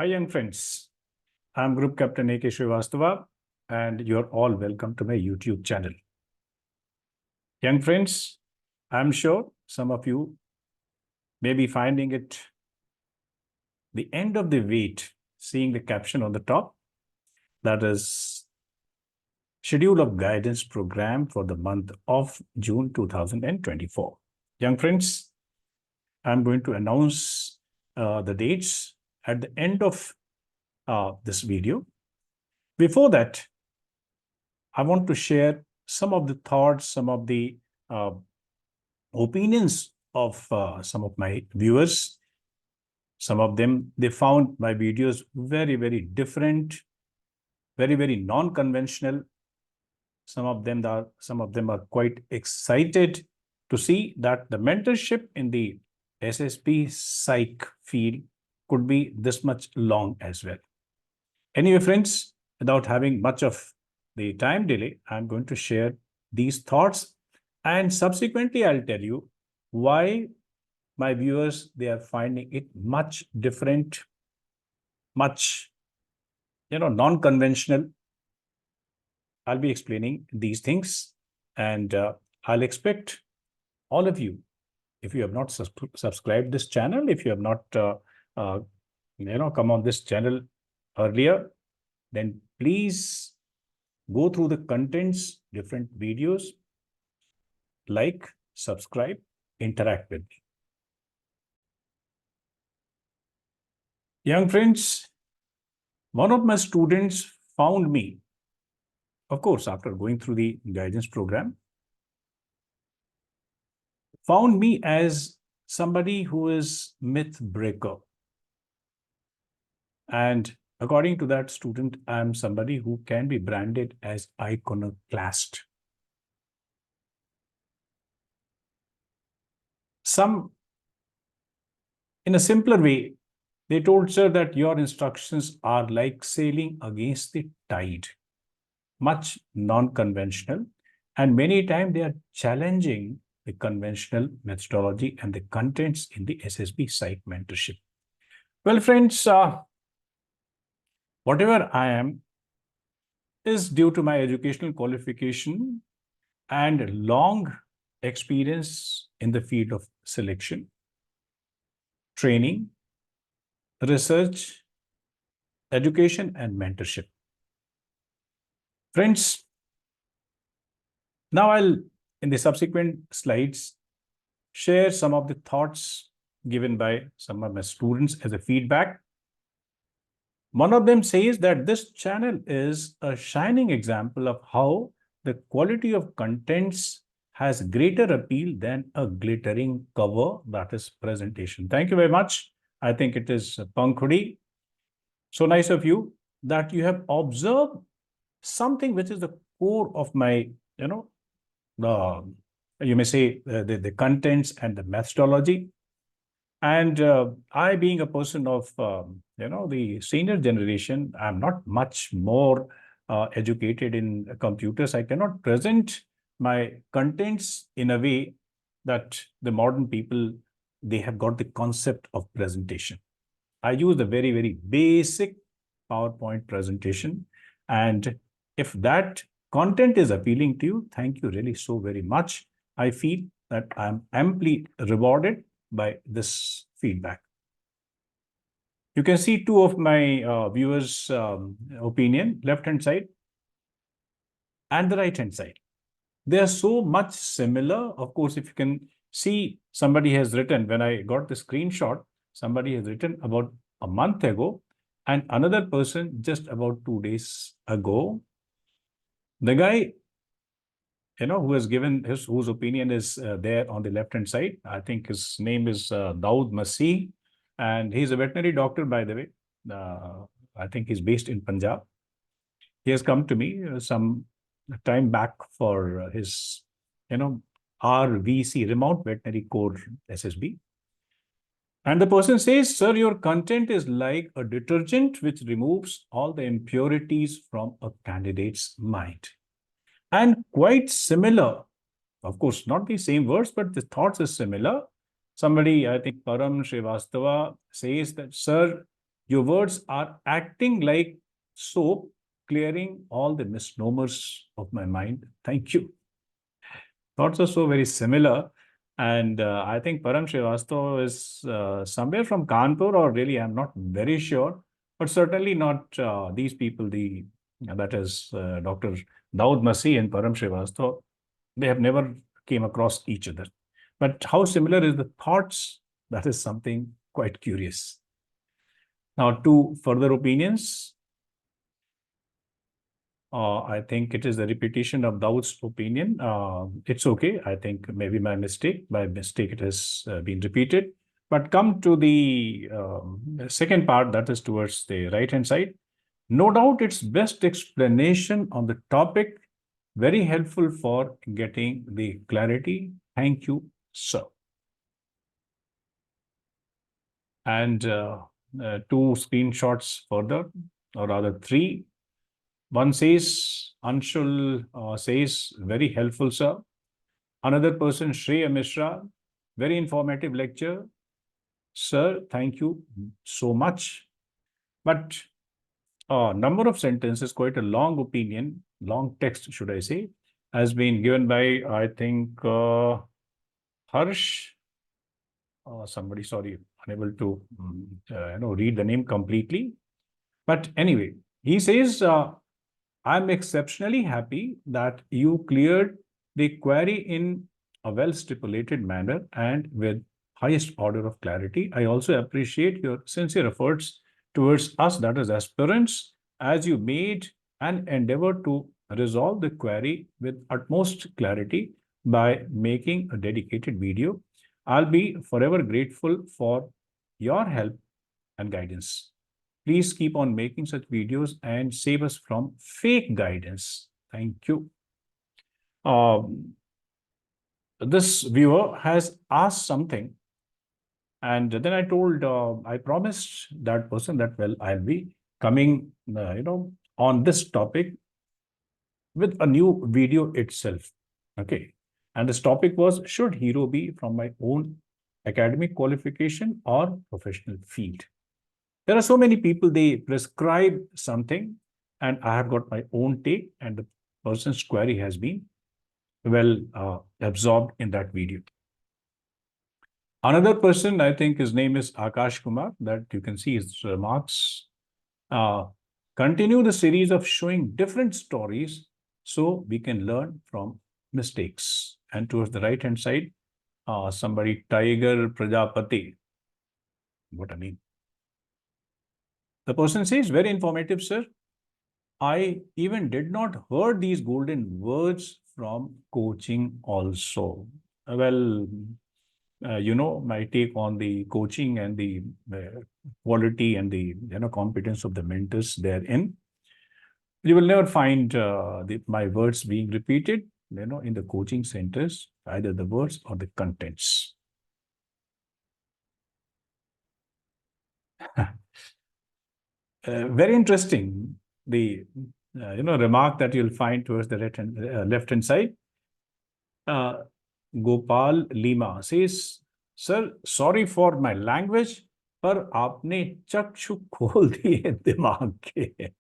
Hi, young friends. I'm Group Captain A.K. Srivastava, and you're all welcome to my YouTube channel. Young friends, I'm sure some of you may be finding it the end of the wait, seeing the caption on the top, that is Schedule of Guidance Program for the month of June 2024. Young friends, I'm going to announce the dates at the end of this video. Before that, I want to share some of the thoughts, some of the opinions of some of my viewers. Some of them, they found my videos very, very different, very, very non-conventional. Some of them are quite excited to see that the mentorship in the SSB Psych field could be this much long as well. Anyway, friends, without having much of the time delay, I'm going to share these thoughts, and subsequently I'll tell you why my viewers, they are finding it much different, much non-conventional. I'll be explaining these things, and I'll expect all of you, if you have not subscribed this channel, if you have not come on this channel earlier, then please go through the contents, different videos, like, subscribe, interact with me. Young friends, one of my students found me, of course, after going through the guidance program, found me as somebody who is myth breaker. And according to that student, I'm somebody who can be branded as iconoclast. Some, in a simpler way, they told, sir, that your instructions are like sailing against the tide, much non-conventional, and many times they are challenging the conventional methodology and the contents in the SSB Psych mentorship. Well, friends, whatever I am is due to my educational qualification and long experience in the field of selection, training, research, education, and mentorship. Friends, now I'll, in the subsequent slides, share some of the thoughts given by some of my students as a feedback. One of them says that this channel is a shining example of how the quality of contents has greater appeal than a glittering cover, that is presentation. Thank you very much. I think it is Pankhudi. So nice of you that you have observed something which is the core of my, you may say the contents and the methodology. And I, being a person of, the senior generation, I'm not much more educated in computers. I cannot present my contents in a way that the modern people, they have got the concept of presentation. I use the very, very basic PowerPoint presentation. And if that content is appealing to you, thank you really so very much. I feel that I'm amply rewarded by this feedback. You can see two of my viewers' opinion, left-hand side and the right-hand side. They are so much similar. Of course, if you can see, somebody has written, when I got the screenshot, somebody has written about a month ago, and another person just about 2 days ago. The guy, who has given whose opinion is there on the left-hand side, I think his name is Daud Masih, and he's a veterinary doctor, by the way. I think he's based in Punjab. He has come to me some time back for his, RVC, Remote Veterinary Core SSB. And the person says, sir, your content is like a detergent which removes all the impurities from a candidate's mind. And quite similar, of course, not the same words, but the thoughts are similar. Somebody, I think Param Srivastava, says that, sir, Your words are acting like soap, clearing all the misnomers of my mind. Thank you. Thoughts are so very similar. And I think Param Srivastava is somewhere from Kanpur, or really, I'm not very sure, but certainly not these people. That is Dr. Daud Masi and Param Srivastava. They have never came across each other. But how similar is the thoughts? That is something quite curious. Now, two further opinions. I think it is a repetition of Daud's opinion. It's okay. I think maybe my mistake. By mistake, it has been repeated. But come to the second part, that is towards the right-hand side. No doubt its best explanation on the topic, very helpful for getting the clarity. Thank you, sir. And two screenshots further, or rather three. One says, Anshul says, very helpful, sir. Another person, Shreya Mishra, very informative lecture. Sir, thank you so much. But a number of sentences, quite a long opinion, long text, should I say, has been given by, I think, Harsh. Somebody, sorry, unable to read the name completely. But anyway, he says, I'm exceptionally happy that you cleared the query in a well-stipulated manner and with highest order of clarity. I also appreciate your sincere efforts towards us, that is aspirants, as you made an endeavor to resolve the query with utmost clarity by making a dedicated video. I'll be forever grateful for your help and guidance. Please keep on making such videos and save us from fake guidance. Thank you. This viewer has asked something, and then I told, I promised that person that, well, I'll be coming, on this topic with a new video itself. Okay. And this topic was, should hero be from my own academic qualification or professional field? There are so many people, they prescribe something, and I have got my own take, and the person's query has been well absorbed in that video. Another person, I think his name is Akash Kumar, that you can see his remarks. Continue the series of showing different stories so we can learn from mistakes. And towards the right-hand side, somebody, Tiger Prajapati. What a name. The person says, very informative, sir. I even did not heard these golden words from coaching also. Well, my take on the coaching and the quality and the competence of the mentors therein. You will never find my words being repeated, in the coaching centers, either the words or the contents. Very interesting, the remark that you'll find towards the left-hand side. Gopal Lima says, sir, sorry for my language, पर आपने चक्षु खोल दिए दिमाग के.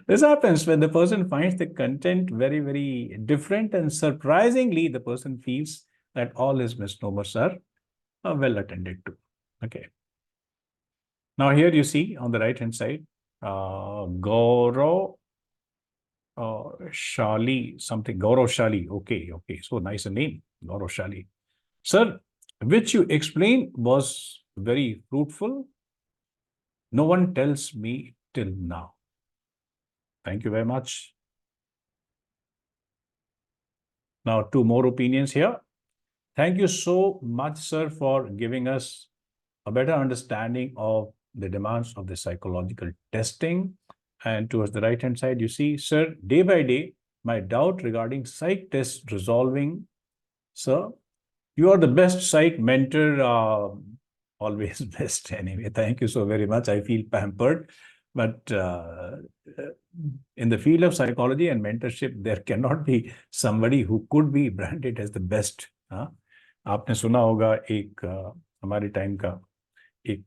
This happens when the person finds the content very, very different, and surprisingly, the person feels that all his misnomers are well attended to. Okay. Now here you see on the right-hand side, Gaurav Shali, something, Gaurav Shali. Okay. So nice a name, Gaurav Shali. Sir, which you explained was very fruitful. No one tells me till now. Thank you very much. Now, two more opinions here. Thank you so much, sir, for giving us a better understanding of the demands of the psychological testing. And towards the right-hand side, you see, sir, day by day, my doubt regarding psych test resolving. Sir, you are the best psych mentor, always best anyway. Thank you so very much. I feel pampered. But in the field of psychology and mentorship, there cannot be somebody who could be branded as the best. आपने सुना होगा एक हमारे time का एक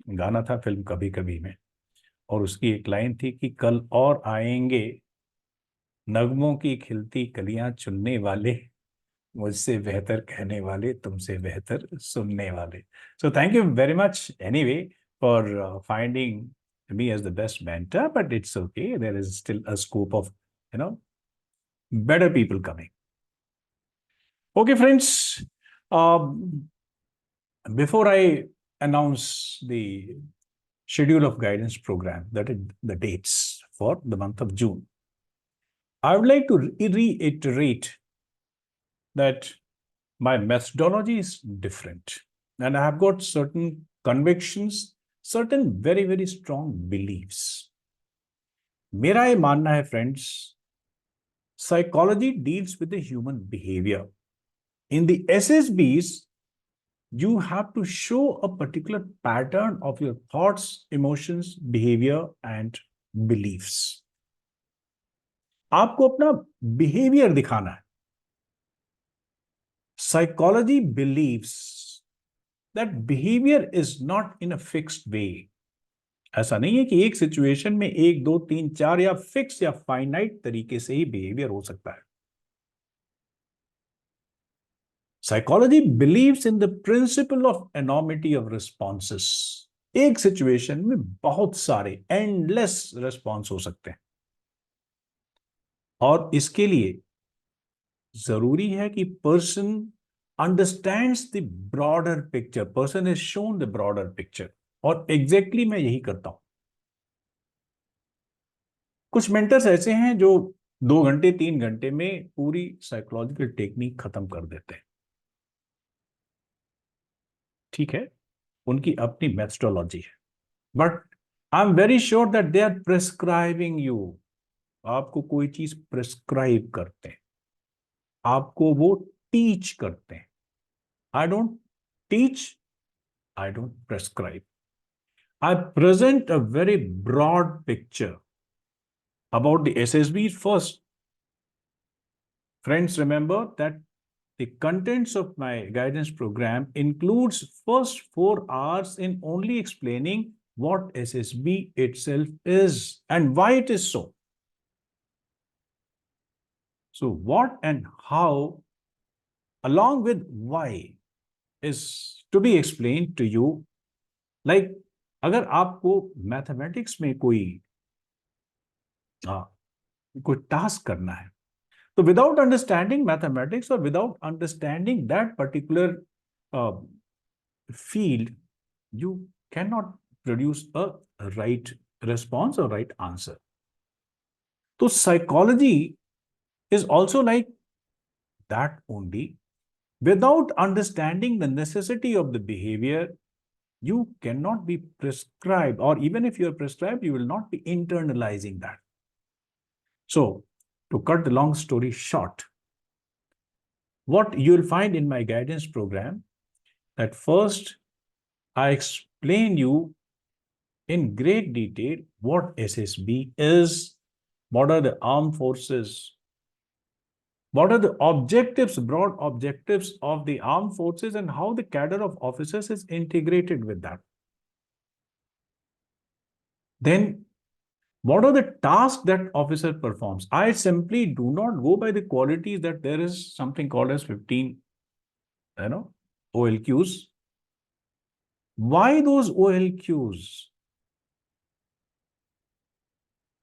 गाना था film कभी कभी में, और उसकी एक लाइन थी कि कल और आएंगे नगमों की खिलती कलियां चुनने वाले, मुझसे बेहतर कहने वाले, तुमसे बेहतर सुनने वाले. So thank you very much anyway for finding me as the best mentor, but it's okay. There is still a scope of, better people coming. Okay, friends. Before I announce the schedule of guidance program, that is the dates for the month of June, I would like to reiterate that my methodology is different, and I have got certain convictions, certain very, very strong beliefs. मेरा ये मानना है, friends, psychology deals with the human behavior. In the SSBs, you have to show a particular pattern of your thoughts, emotions, behavior, and beliefs. आपको अपना behavior दिखाना है. Psychology believes that behavior is not in a fixed way. ऐसा नहीं है कि एक situation में 1, 2, 3, 4 या फिक्स या फाइनाइट तरीके से ही बिहेवियर हो सकता है. Psychology believes in the principle of enormity of responses. एक सिचुएशन में बहुत सारे एंडलेस रिस्पॉन्स हो सकते हैं, और इसके लिए जरूरी है कि person understands the broader picture. Person is shown the broader picture, और एग्जैक्टली मैं यही करता हूं. कुछ मेंटर्स ऐसे हैं जो 2 घंटे 3 घंटे में पूरी साइकोलॉजिकल टेक्निक खत्म कर देते हैं. ठीक है, उनकी अपनी मेथोडोलॉजी है, but I am very sure that they are prescribing you. आपको कोई चीज प्रिस्क्राइब करते हैं, आपको वो टीच करते हैं. I don't teach, I don't prescribe. I present a very broad picture about the SSB first. Friends, remember that the contents of my guidance program includes first 4 hours in only explaining what SSB itself is and why it is so. So what and how, along with why, is to be explained to you. Like, अगर आपको mathematics में कोई task करना है, तो without understanding mathematics और without understanding that particular field, you cannot produce a right response or right answer. So psychology is also like that only. Without understanding the necessity of the behavior, you cannot be prescribed, or even if you are prescribed, you will not be internalizing that. So, to cut the long story short, what you'll find in my guidance program, that first, I explain you in great detail what SSB is, what are the armed forces, what are the objectives, broad objectives of the armed forces, and how the cadre of officers is integrated with that. Then, what are the tasks that officer performs? I simply do not go by the qualities that there is something called as 15, OLQs. Why those OLQs?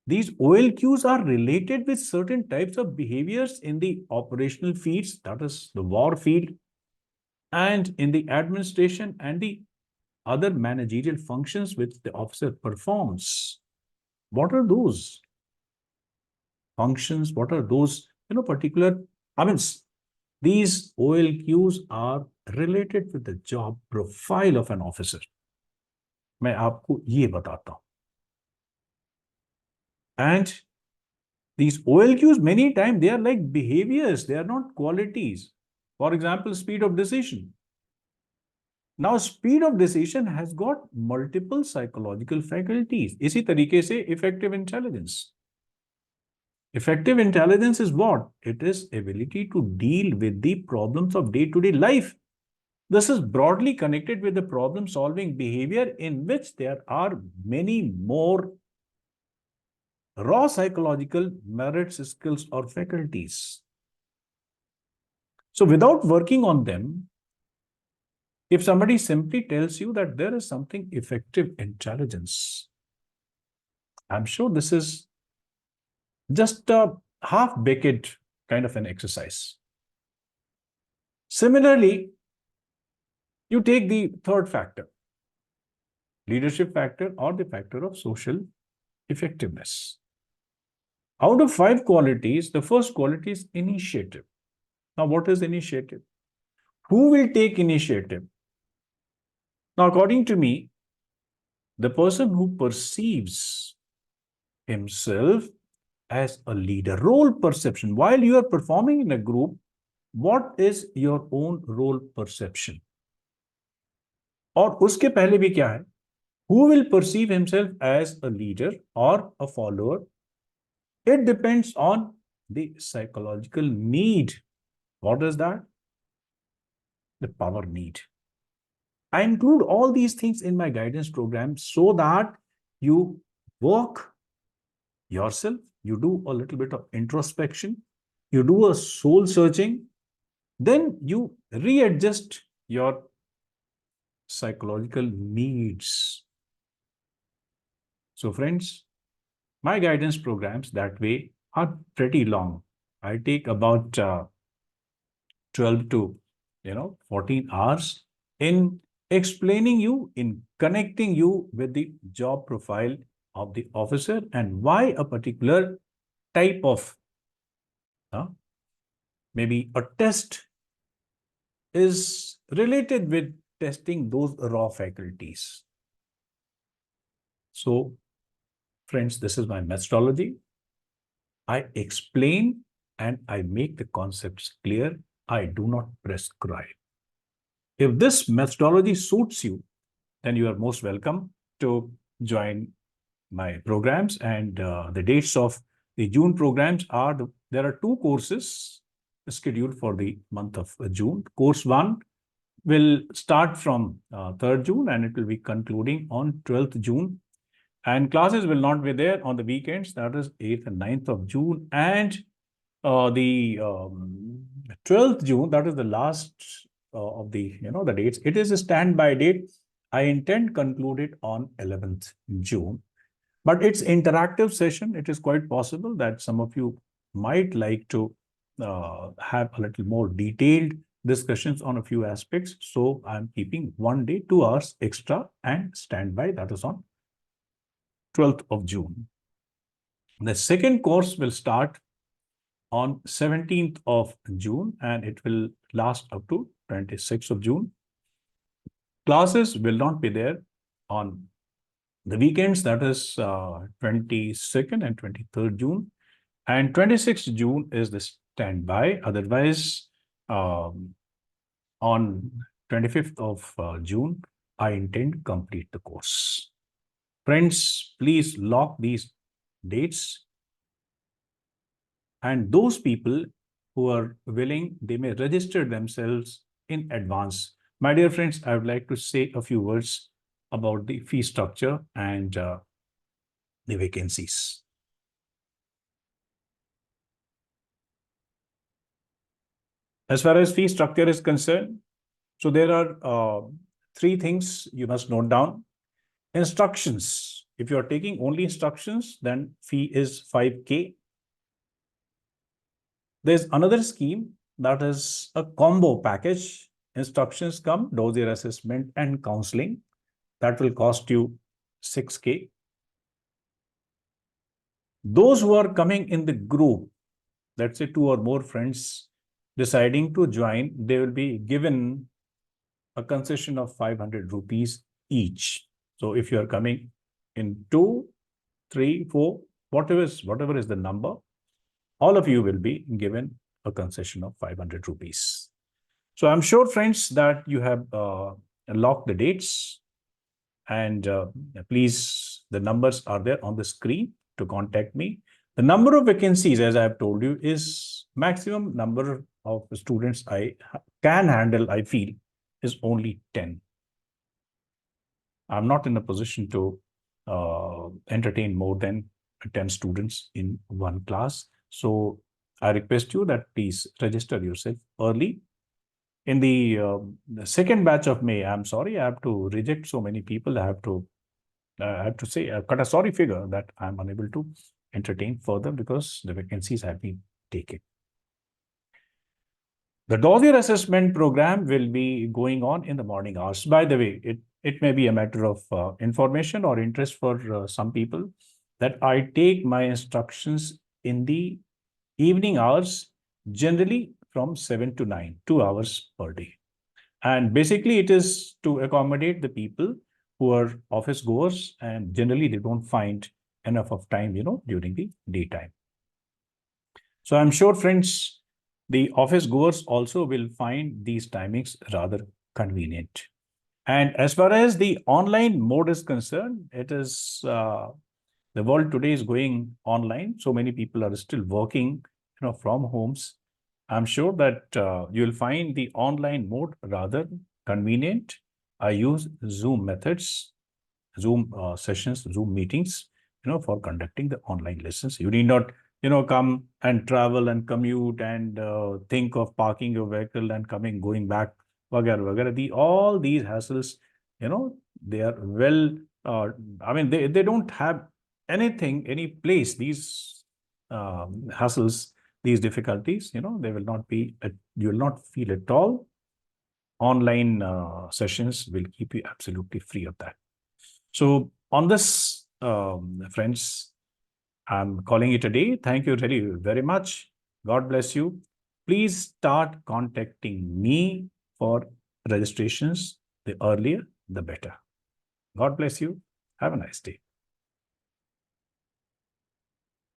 These OLQs are related with certain types of behaviors in the operational fields, that is the war field, and in the administration and the other managerial functions which the officer performs. What are those functions? What are those, particular, these OLQs are related with the job profile of an officer. मैं आपको ये बताता हूं. And these OLQs, many times, they are like behaviors. They are not qualities. For example, speed of decision. Now, speed of decision has got multiple psychological faculties. इसी तरीके से effective intelligence. Effective intelligence is what? It is ability to deal with the problems of day-to-day life. This is broadly connected with the problem-solving behavior in which there are many more raw psychological merits, skills, or faculties. So without working on them, if somebody simply tells you that there is something effective intelligence, I'm sure this is just a half-baked kind of an exercise. Similarly, you take the third factor, leadership factor or the factor of social effectiveness. Out of 5 qualities, the first quality is initiative. Now, what is initiative? Who will take initiative? Now, according to me, the person who perceives himself as a leader, role perception. While you are performing in a group, what is your own role perception? और उसके पहले भी क्या है? Who will perceive himself as a leader or a follower? It depends on the psychological need. What is that? The power need. I include all these things in my guidance program so that you work yourself, you do a little bit of introspection, you do a soul searching, then you readjust your psychological needs. So friends, my guidance programs that way are pretty long. I take about 12 to 14 hours in explaining you, in connecting you with the job profile of the officer and why a particular type of maybe a test is related with testing those raw faculties. So, friends, this is my methodology. I explain and I make the concepts clear. I do not prescribe. If this methodology suits you, then you are most welcome to join my programs. And the dates of the June programs are, there are 2 courses scheduled for the month of June. Course 1 will start from 3rd June and it will be concluding on 12th June. And classes will not be there on the weekends, that is 8th and 9th of June. And the 12th June, that is the last of the, the dates. It is a standby date. I intend conclude it on 11th June. But it's interactive session. It is quite possible that some of you might like to have a little more detailed discussions on a few aspects. So I'm keeping 1 day, 2 hours extra and standby, that is on 12th of June. The second course will start on 17th of June and it will last up to 26th of June. Classes will not be there on the weekends, that is 22nd and 23rd June. And 26th June is the standby. Otherwise, on 25th of June, I intend to complete the course. Friends, please lock these dates. And those people who are willing, they may register themselves in advance. My dear friends, I would like to say a few words about the fee structure and the vacancies. As far as fee structure is concerned, so there are 3 things you must note down. Instructions. If you are taking only instructions, then fee is 5K. There's another scheme that is a combo package. Instructions come, dossier assessment and counseling. That will cost you 6K. Those who are coming in the group, let's say 2 or more friends deciding to join, they will be given a concession of 500 rupees each. So if you are coming in 2, 3, 4, whatever is the number, all of you will be given a concession of 500 rupees. So I'm sure, friends, that you have locked the dates and please, the numbers are there on the screen to contact me. The number of vacancies, as I have told you, is maximum number of students I can handle, I feel. is only 10. I'm not in a position to entertain more than 10 students in one class. So I request you that please register yourself early. In the second batch of May, I'm sorry, I have to reject so many people. I have to say, cut a sorry figure that I'm unable to entertain further because the vacancies have been taken. The dossier assessment program will be going on in the morning hours. By the way, it may be a matter of information or interest for some people that I take my instructions in the evening hours, generally from 7 to 9, 2 hours per day. And basically, it is to accommodate the people who are office goers and generally they don't find enough of time, during the daytime. So I'm sure, friends, the office goers also will find these timings rather convenient. And as far as the online mode is concerned, it is the world today is going online. So many people are still working, from homes. I'm sure that you'll find the online mode rather convenient. I use Zoom methods, Zoom sessions, Zoom meetings, for conducting the online lessons. You need not, come and travel and commute and think of parking your vehicle and going back, vagara, vagara. All these hassles, they are well, I mean, they don't have any place, these hassles, these difficulties, they will not be, you will not feel at all. Online sessions will keep you absolutely free of that. So on this, friends, I'm calling it a day. Thank you very, very much. God bless you. Please start contacting me for registrations. The earlier, the better. God bless you. Have a nice day.